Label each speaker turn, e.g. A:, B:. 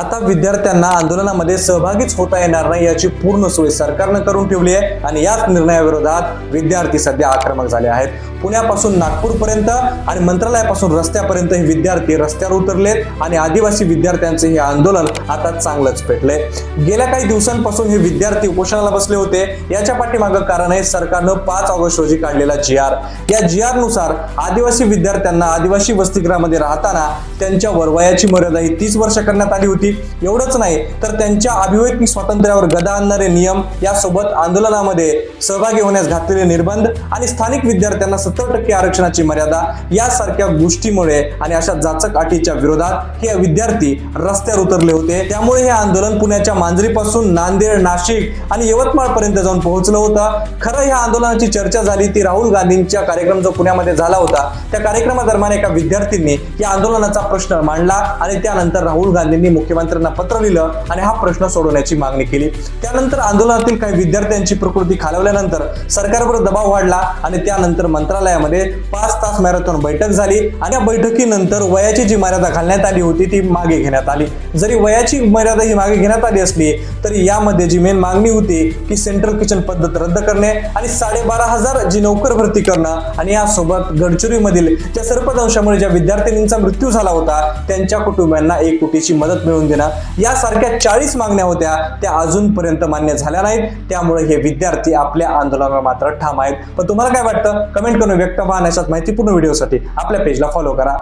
A: आता विद्यार्थ्यांना आंदोलनामध्ये सहभागीच होता येणार नाही याची पूर्ण सोय सरकारनं करून ठेवली आहे आणि याच निर्णयाविरोधात विद्यार्थी सध्या आक्रमक झाले आहेत। पुण्यापासून नागपूरपर्यंत आणि मंत्रालयापासून रस्त्यापर्यंत हे विद्यार्थी रस्त्यावर उतरलेत आणि आदिवासी विद्यार्थ्यांचे हे आंदोलन आता चांगलंच पेटले। गेल्या काही दिवसांपासून हे विद्यार्थी उपोषणाला बसले होते। याच्या पाठीमागं कारण आहे सरकारनं 5 ऑगस्ट रोजी काढलेला GR। या GR नुसार आदिवासी विद्यार्थ्यांना आदिवासी वसतिगृहामध्ये राहताना त्यांच्या वयाची मर्यादा ही 30 वर्ष करण्यात आली होती। एवढंच नाही तर त्यांच्या अभिव्यक्ती स्वातंत्र्यावर गदा आणणारे नियम, यासोबत आंदोलनामध्ये सहभागी होण्यास घातलेले निर्बंध आणि स्थानिक विद्यार्थ्यांना 70% आरक्षणाची मर्यादा यासारख्या गोष्टीमुळे आणि अशा जाचक अटीच्या विरोधात हे विद्यार्थी रस्त्यावर उतरले होते। त्यामुळे हे आंदोलन पुण्याच्या मांजरीपासून नांदेड, नाशिक आणि यवतमाळ पर्यंत जाऊन पोहोचलं होतं। खरं या आंदोलनाची चर्चा झाली ती राहुल गांधींच्या कार्यक्रम जो पुण्यामध्ये झाला होता त्या कार्यक्रमादरम्यान एका विद्यार्थ्यांनी या आंदोलनाचा प्रश्न मांडला आणि त्यानंतर राहुल गांधींनी मुख्यमंत्र्यांना पत्र लिहिलं आणि हा प्रश्न सोडवण्याची मागणी केली। त्यानंतर आंदोलनातील काही विद्यार्थ्यांची प्रकृती खालावल्यानंतर सरकारवर दबाव वाढला आणि त्यानंतर मंत्रालयामध्ये 5 तास मॅरेथॉन बैठक झाली आणि या बैठकीनंतर वयाची जी मर्यादा घालण्यात आली होती ती मागे घेण्यात आली। जरी वयाची मर्यादा ही मागे घेण्यात आली असली तरी यामध्ये जी मेन मागणी होती की सेंट्रल किचन पद्धत रद्द करणे आणि 12,500 जी नोकर भरती करणं आणि यासोबत गडचिरोलीमधील ज्या सर्पदंशामुळे ज्या विद्यार्थिनींचा मृत्यू झाला होता त्यांच्या कुटुंबियांना 1 कोटीची मदत मिळवून देणं यासारख्या 40 मागण्या होत्या त्या अजूनपर्यंत मान्य झाल्या नाहीत। त्यामुळे हे विद्यार्थी आपल्या आंदोलनावर मात्र ठाम आहेत। पण तुम्हाला काय वाटतं कमेंट करून व्यक्त व्हा। अशाच माहितीपूर्ण व्हिडिओसाठी आपल्या पेजला फॉलो करा।